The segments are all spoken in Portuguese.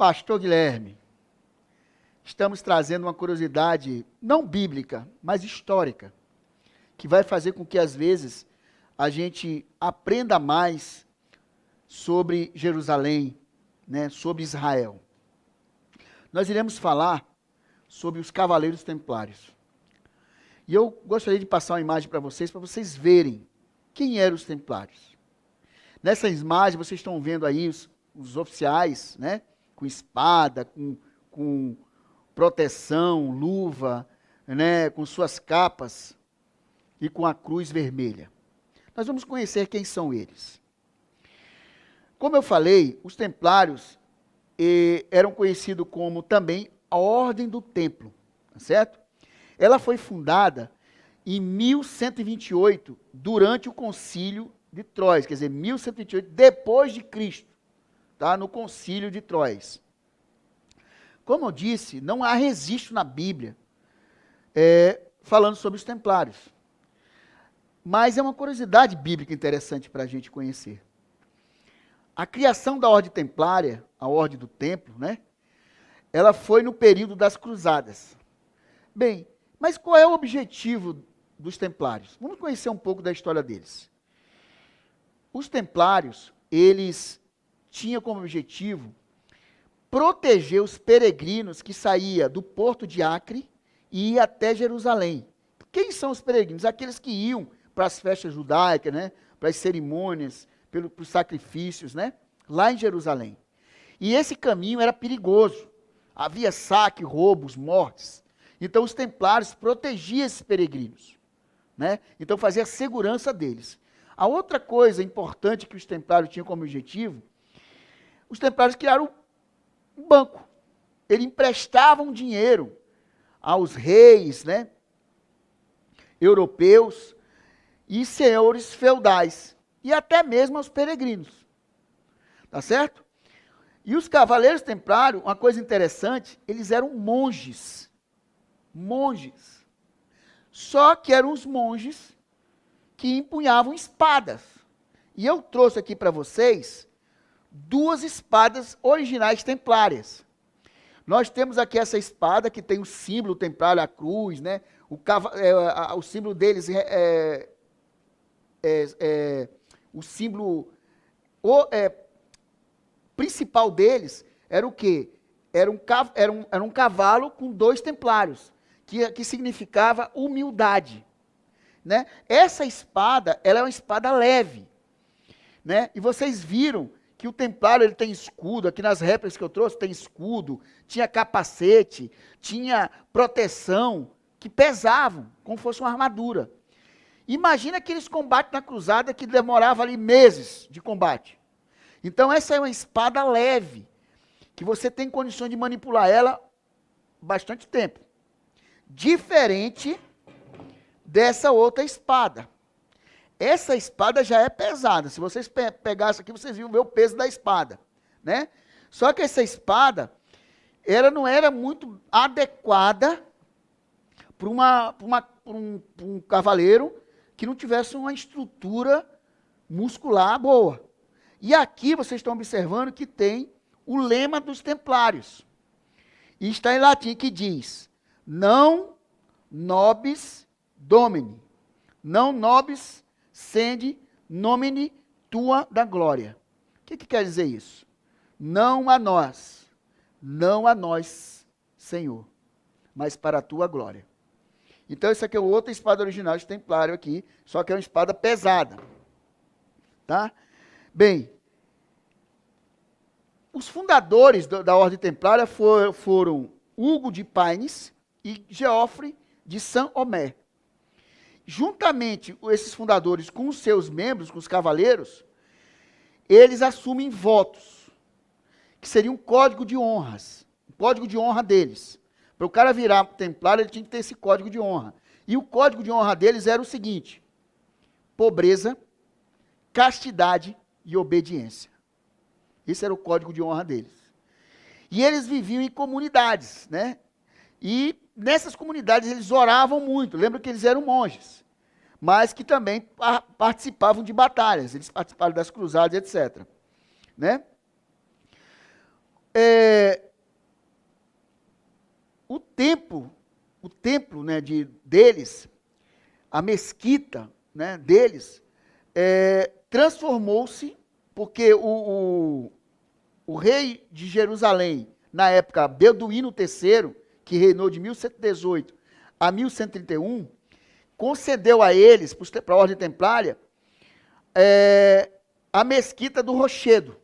Pastor Guilherme, estamos trazendo uma curiosidade não bíblica, mas histórica, que vai fazer com que, às vezes, a gente aprenda mais sobre Jerusalém, né, sobre Israel. Nós iremos falar sobre os Cavaleiros Templários. E eu gostaria de passar uma imagem para vocês verem quem eram os Templários. Nessa imagem, vocês estão vendo aí os oficiais, né, com espada, com proteção, luva, né, com suas capas e com a cruz vermelha. Nós vamos conhecer quem são eles. Como eu falei, os Templários eram conhecidos como também a Ordem do Templo, tá certo? Ela foi fundada em 1128, durante o Concílio de Troyes, quer dizer, 1128, depois de Cristo, tá? No Concílio de Troyes. Como eu disse, não há registro na Bíblia falando sobre os Templários. Mas é uma curiosidade bíblica interessante para a gente conhecer. A criação da Ordem Templária, a Ordem do Templo, né? Ela foi no período das Cruzadas. Bem, mas qual é o objetivo dos Templários? Vamos conhecer um pouco da história deles. Os Templários, eles tinham como objetivo proteger os peregrinos que saíam do porto de Acre e iam até Jerusalém. Quem são os peregrinos? Aqueles que iam para as festas judaicas, né? Para as cerimônias, para os sacrifícios, né? Lá em Jerusalém. E esse caminho era perigoso. Havia saque, roubos, mortes. Então os Templários protegiam esses peregrinos, né? Então fazia a segurança deles. A outra coisa importante que os Templários tinham como objetivo, os Templários criaram um banco. Eles emprestavam dinheiro aos reis, né, europeus e senhores feudais, e até mesmo aos peregrinos. Tá certo? E os Cavaleiros Templários, uma coisa interessante, eles eram monges. Monges. Só que eram os monges que empunhavam espadas. E eu trouxe aqui para vocês duas espadas originais templárias. Nós temos aqui essa espada que tem o símbolo templário, a cruz, né? O símbolo deles o símbolo principal deles era o quê? Era um cavalo com dois templários, que significava humildade. Né? Essa espada, ela é uma espada leve. Né? E vocês viram que o templário ele tem escudo, aqui nas réplicas que eu trouxe tem escudo, tinha capacete, tinha proteção, que pesavam, como fosse uma armadura. Imagina aqueles combates na cruzada que demorava ali meses de combate. Então essa é uma espada leve, que você tem condições de manipular ela bastante tempo. Diferente dessa outra espada. Essa espada já é pesada. Se vocês pegassem aqui, vocês iam ver o peso da espada, né? Só que essa espada, ela não era muito adequada para um cavaleiro que não tivesse uma estrutura muscular boa. E aqui vocês estão observando que tem o lema dos Templários. E está em latim que diz: não nobis domini, não nobis sende nomine tua da glória. O que quer dizer isso? Não a nós, Senhor, mas para a tua glória. Então, essa aqui é outra espada original de Templário aqui, só que é uma espada pesada. Tá? Bem, os fundadores da Ordem Templária foram Hugo de Paynes e Geoffrey de Saint-Omer. Juntamente, esses fundadores com os seus membros, com os cavaleiros, eles assumem votos, que seria um código de honras, o código de honra deles. Para o cara virar templário, ele tinha que ter esse código de honra. E o código de honra deles era o seguinte: pobreza, castidade e obediência. Esse era o código de honra deles. E eles viviam em comunidades, né? E nessas comunidades eles oravam muito. Lembra que eles eram monges, mas que também participavam de batalhas. Eles participaram das cruzadas, etc. Né? o templo, né, deles, a mesquita, né, deles, transformou-se, porque o rei de Jerusalém, na época, Beduíno III, que reinou de 1118 a 1131, concedeu a eles, para a ordem templária, a mesquita do Rochedo.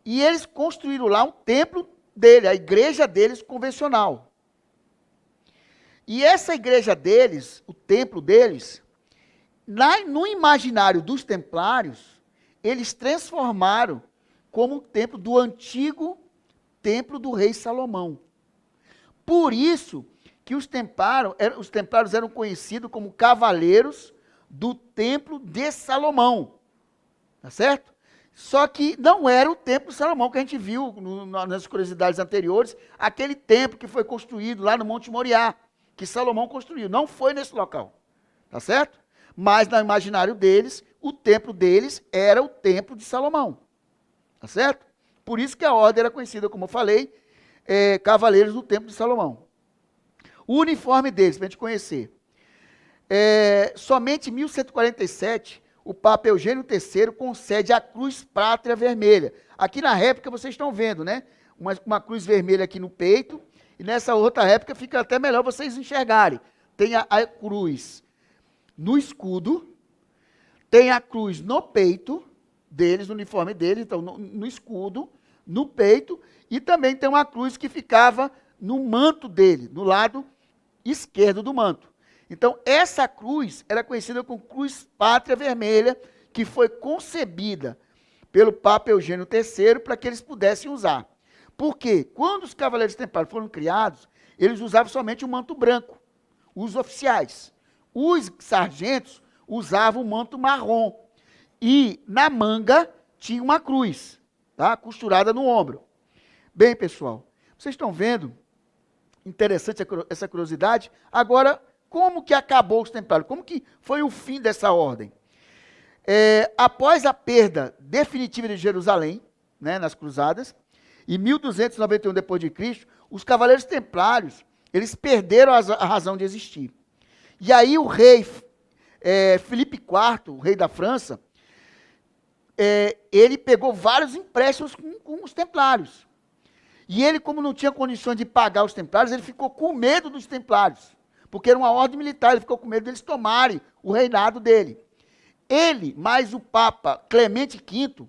E eles construíram lá um templo dele, a igreja deles convencional. E essa igreja deles, o templo deles, no imaginário dos templários, eles transformaram como o templo do antigo templo do rei Salomão. Por isso que os templários eram conhecidos como cavaleiros do templo de Salomão. Tá certo? Só que não era o templo de Salomão que a gente viu nas curiosidades anteriores, aquele templo que foi construído lá no Monte Moriá, que Salomão construiu. Não foi nesse local. Tá certo? Mas no imaginário deles, o templo deles era o templo de Salomão. Tá certo? Por isso que a ordem era conhecida, como eu falei, Cavaleiros do Templo de Salomão. O uniforme deles, para a gente conhecer. Somente em 1147, o Papa Eugênio III concede a cruz pátria vermelha. Aqui na réplica vocês estão vendo, né? Uma cruz vermelha aqui no peito, e nessa outra réplica fica até melhor vocês enxergarem. Tem a cruz no escudo, tem a cruz no peito deles, no uniforme deles, então no escudo, no peito, e também tem uma cruz que ficava no manto dele, no lado esquerdo do manto. Então, essa cruz era conhecida como Cruz Pátria Vermelha, que foi concebida pelo Papa Eugênio III para que eles pudessem usar. Por quê? Quando os Cavaleiros Templários foram criados, eles usavam somente o manto branco, os oficiais. Os sargentos usavam o manto marrom. E na manga tinha uma cruz, tá? Costurada no ombro. Bem, pessoal, vocês estão vendo? Interessante essa curiosidade. Agora, como que acabou os templários? Como que foi o fim dessa ordem? Após a perda definitiva de Jerusalém, né, nas cruzadas, em 1291 d.C., os cavaleiros templários, eles perderam a razão de existir. E aí o rei Filipe IV, o rei da França, ele pegou vários empréstimos com os templários. E ele, como não tinha condições de pagar os templários, ele ficou com medo dos templários, porque era uma ordem militar, ele ficou com medo deles tomarem o reinado dele. Ele, mais o Papa Clemente V,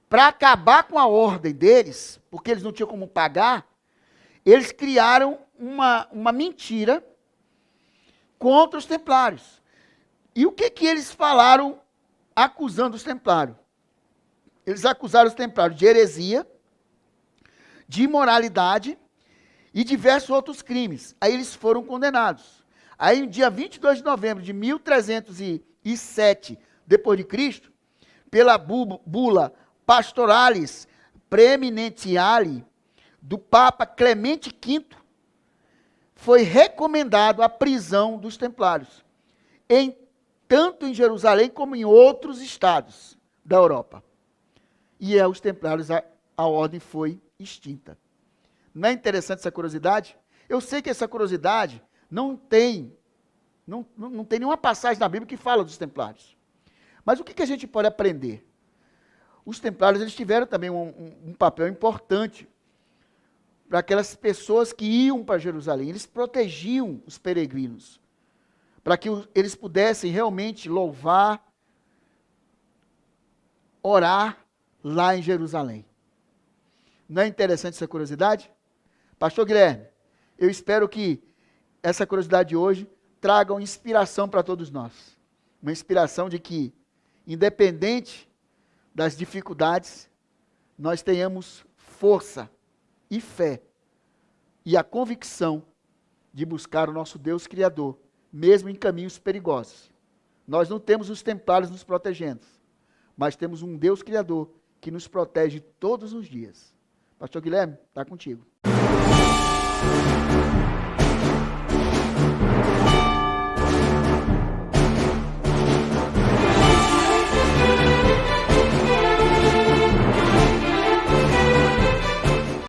para acabar com a ordem deles, porque eles não tinham como pagar, eles criaram uma mentira contra os templários. E o que eles falaram acusando os templários? Eles acusaram os templários de heresia, de imoralidade e diversos outros crimes. Aí eles foram condenados. Aí, no dia 22 de novembro de 1307 d.C., pela bula Pastoralis Preeminentiale do Papa Clemente V, foi recomendado a prisão dos templários, tanto em Jerusalém como em outros estados da Europa. E os templários, a ordem foi extinta. Não é interessante essa curiosidade? Eu sei que essa curiosidade não tem nenhuma passagem na Bíblia que fala dos templários. Mas o que a gente pode aprender? Os templários, eles tiveram também um papel importante para aquelas pessoas que iam para Jerusalém. Eles protegiam os peregrinos, para que eles pudessem realmente louvar, orar lá em Jerusalém. Não é interessante essa curiosidade? Pastor Guilherme, eu espero que essa curiosidade de hoje traga uma inspiração para todos nós. Uma inspiração de que, independente das dificuldades, nós tenhamos força e fé e a convicção de buscar o nosso Deus Criador, mesmo em caminhos perigosos. Nós não temos os templários nos protegendo, mas temos um Deus Criador que nos protege todos os dias. Pastor Guilherme, está contigo.